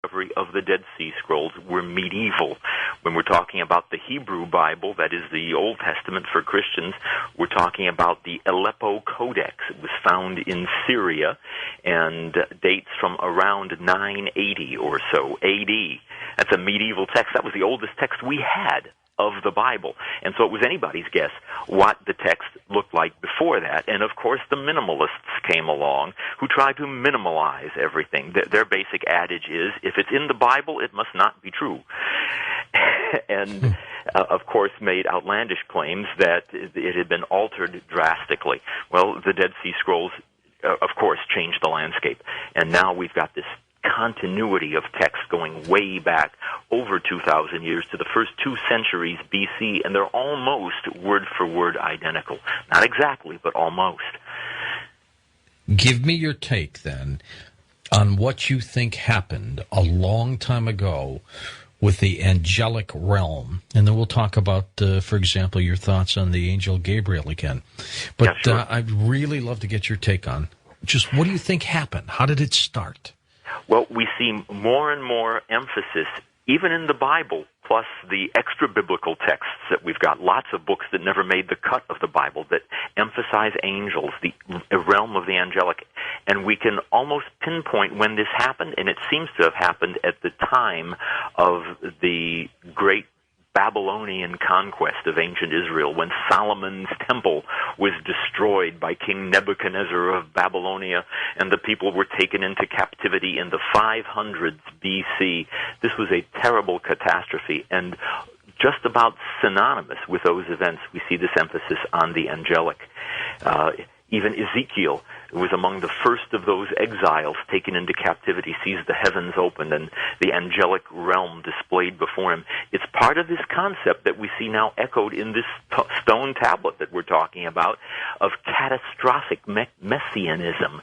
discovery of the Dead Sea Scrolls were medieval. When we're talking about the Hebrew Bible, that is the Old Testament for Christians, we're talking about the Aleppo Codex. It was found in Syria and dates from around 980 or so AD. That's a medieval text. That was the oldest text we had of the Bible. And so it was anybody's guess what the text looked like before that. And, of course, the minimalists came along who tried to minimalize everything. Their basic adage is, if it's in the Bible, it must not be true. And, of course, made outlandish claims that it had been altered drastically. Well, the Dead Sea Scrolls, of course, changed the landscape. And now we've got this continuity of text going way back over 2,000 years to the first 2 centuries BC, and they're almost word-for-word identical. Not exactly, but almost. Give me your take, then, on what you think happened a long time ago with the angelic realm. And then we'll talk about, for example, your thoughts on the angel Gabriel again. But yeah, sure. I'd really love to get your take on just what do you think happened? How did it start? Well, we see more and more emphasis, even in the Bible, plus the extra-biblical texts that we've got, lots of books that never made the cut of the Bible that emphasize angels, the realm of the angelic. And we can almost pinpoint when this happened, and it seems to have happened at the time of the great Babylonian conquest of ancient Israel, when Solomon's temple was destroyed by King Nebuchadnezzar of Babylonia, and the people were taken into captivity in the 500s BC. This was a terrible catastrophe, and just about synonymous with those events, we see this emphasis on the angelic. Even Ezekiel was among the first of those exiles taken into captivity, sees the heavens opened and the angelic realm displayed before him. It's part of this concept that we see now echoed in this stone tablet that we're talking about of catastrophic messianism.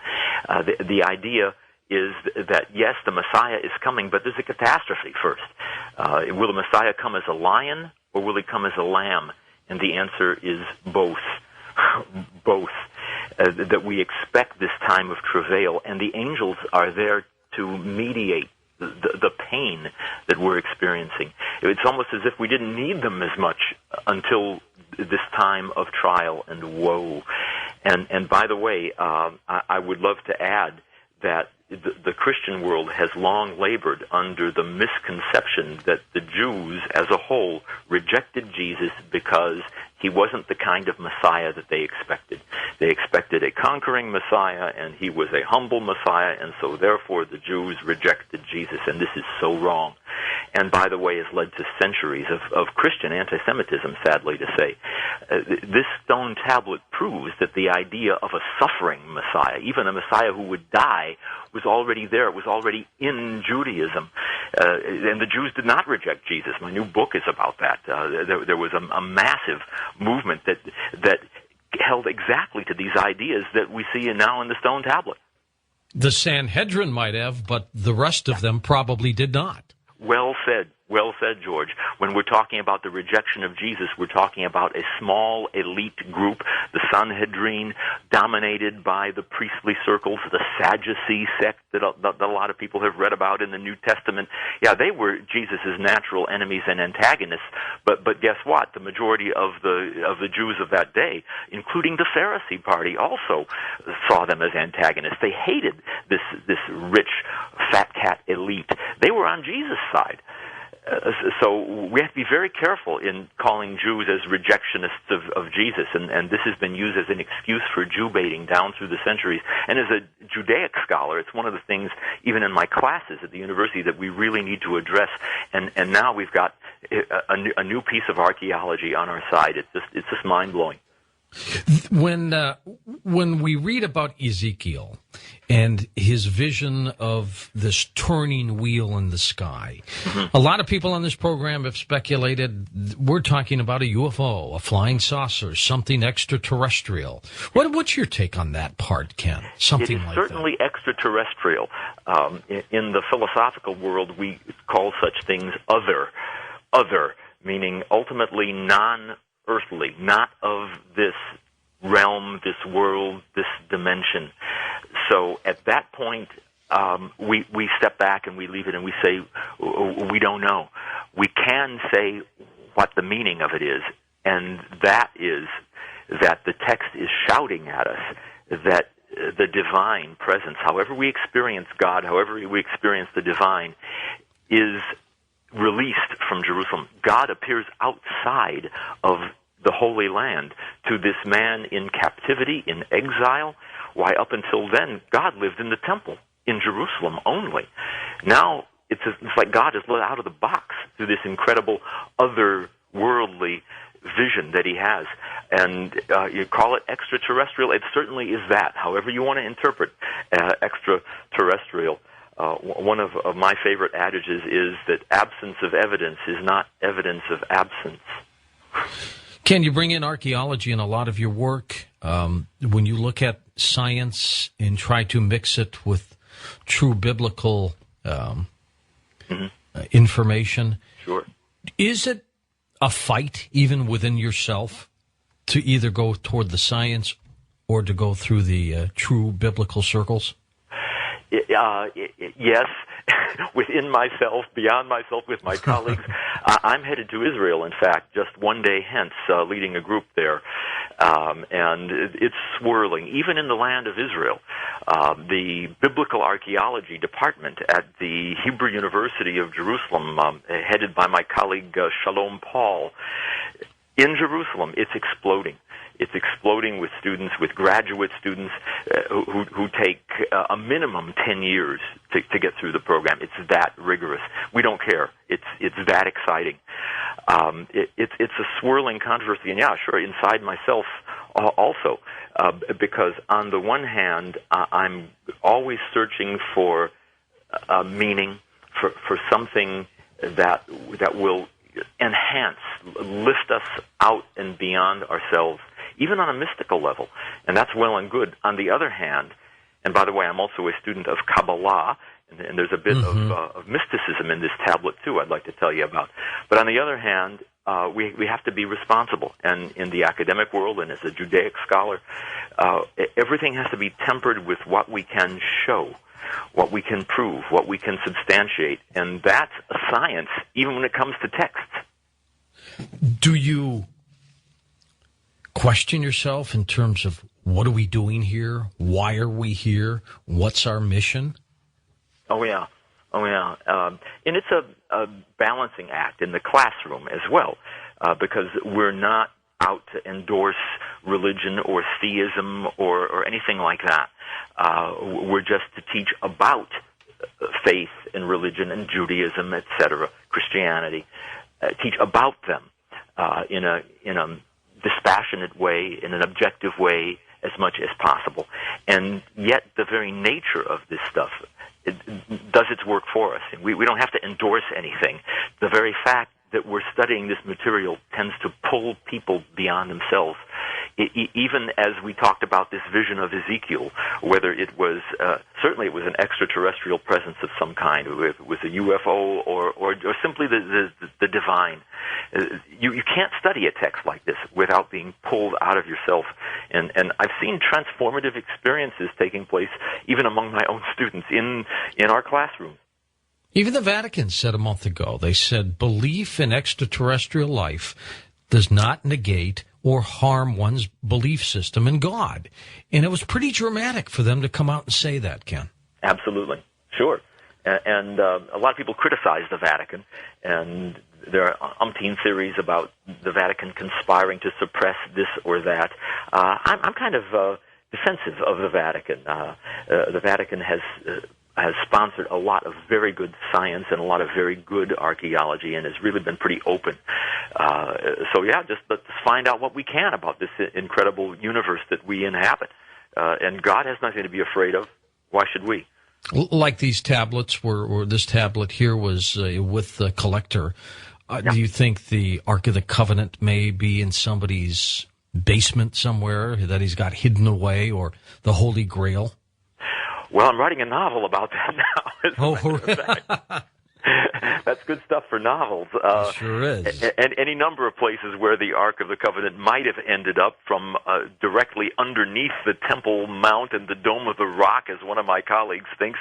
The idea is that, yes, the Messiah is coming, but there's a catastrophe first. Will the Messiah come as a lion, or will he come as a lamb? And the answer is both. Both. That we expect this time of travail, and the angels are there to mediate the pain that we're experiencing. It's almost as if we didn't need them as much until this time of trial and woe. And by the way, I would love to add that the Christian world has long labored under the misconception that the Jews as a whole rejected Jesus because he wasn't the kind of Messiah that they expected. They expected a conquering Messiah, and he was a humble Messiah, and so therefore the Jews rejected Jesus, and this is so wrong. And by the way, has led to centuries of Christian anti-Semitism, sadly to say. This stone tablet proves that the idea of a suffering Messiah, even a Messiah who would die, was already there. It was already in Judaism. And the Jews did not reject Jesus. My new book is about that. There was a massive movement that held exactly to these ideas that we see now in the stone tablet. The Sanhedrin might have, but the rest of them probably did not. Well said, George. When we're talking about the rejection of Jesus, we're talking about a small elite group, the Sanhedrin, dominated by the priestly circles, the Sadducee sect that a lot of people have read about in the New Testament. Yeah, they were Jesus' natural enemies and antagonists, but guess what? The majority of the Jews of that day, including the Pharisee party, also saw them as antagonists. They hated this rich, fat cat elite. They were on Jesus' side. So we have to be very careful in calling Jews as rejectionists of Jesus, and this has been used as an excuse for Jew baiting down through the centuries. And as a Judaic scholar, it's one of the things, even in my classes at the university, that we really need to address. And now we've got a new piece of archaeology on our side. It's just mind-blowing. When we read about Ezekiel and his vision of this turning wheel in the sky, a lot of people on this program have speculated we're talking about a UFO, a flying saucer, something extraterrestrial. What's your take on that part, Ken? Something like that. It is certainly extraterrestrial. In the philosophical world, we call such things other, meaning ultimately non-earthly, not of this realm, this world, this dimension. So at that point, we step back and we leave it and we say, we don't know. We can say what the meaning of it is, and that is that the text is shouting at us that the divine presence, however we experience God, however we experience the divine, is released from Jerusalem. God appears outside of the Holy Land to this man in captivity, in exile. Why, up until then, God lived in the temple in Jerusalem only. Now, it's like God is let out of the box through this incredible otherworldly vision that he has. And you call it extraterrestrial, it certainly is that. However you want to interpret extraterrestrial. One of my favorite adages is that absence of evidence is not evidence of absence. Ken, you bring in archaeology in a lot of your work. When you look at science and try to mix it with true biblical information, sure. Is it a fight even within yourself to either go toward the science or to go through the true biblical circles? Yes, within myself, beyond myself, with my colleagues. I'm headed to Israel, in fact, just one day hence, leading a group there. And it's swirling, even in the land of Israel. The Biblical Archaeology Department at the Hebrew University of Jerusalem, headed by my colleague Shalom Paul, in Jerusalem, it's exploding. It's exploding with students, with graduate students who take a minimum 10 years to get through the program. It's that rigorous. We don't care. It's that exciting. It's a swirling controversy, and yeah, sure, inside myself also, because on the one hand, I'm always searching for meaning, for something that will enhance, lift us out and beyond ourselves, even on a mystical level, and that's well and good. On the other hand, and by the way, I'm also a student of Kabbalah, and there's a bit of mysticism in this tablet too I'd like to tell you about. But on the other hand, we have to be responsible, and in the academic world and as a Judaic scholar, everything has to be tempered with what we can show, what we can prove, what we can substantiate, and that's a science even when it comes to texts. Do you question yourself in terms of what are we doing here? Why are we here? What's our mission? Oh, yeah. And it's a balancing act in the classroom as well, because we're not out to endorse religion or theism or anything like that. We're just to teach about faith and religion and Judaism, etc., Christianity, teach about them in a dispassionate way, in an objective way, as much as possible. And yet the very nature of this stuff, it does its work for us. We don't have to endorse anything. The very fact that we're studying this material tends to pull people beyond themselves. Even as we talked about this vision of Ezekiel, whether it was, certainly it was an extraterrestrial presence of some kind, it was a UFO or simply the divine. You can't study a text like this without being pulled out of yourself. And I've seen transformative experiences taking place even among my own students in our classrooms. Even the Vatican said a month ago, they said belief in extraterrestrial life does not negate or harm one's belief system in God. And it was pretty dramatic for them to come out and say that, Ken. Absolutely. Sure. And a lot of people criticize the Vatican, and there are umpteen theories about the Vatican conspiring to suppress this or that. I'm kind of defensive of the Vatican. The Vatican has sponsored a lot of very good science and a lot of very good archaeology, and has really been pretty open. So yeah, just let's find out what we can about this incredible universe that we inhabit. And God has nothing to be afraid of. Why should we? Like these tablets, or this tablet here was with the collector. Yeah. Do you think the Ark of the Covenant may be in somebody's basement somewhere that he's got hidden away, or the Holy Grail? Well, I'm writing a novel about that now. Oh, that's good stuff for novels. Sure is. And any number of places where the Ark of the Covenant might have ended up, from directly underneath the Temple Mount and the Dome of the Rock, as one of my colleagues thinks,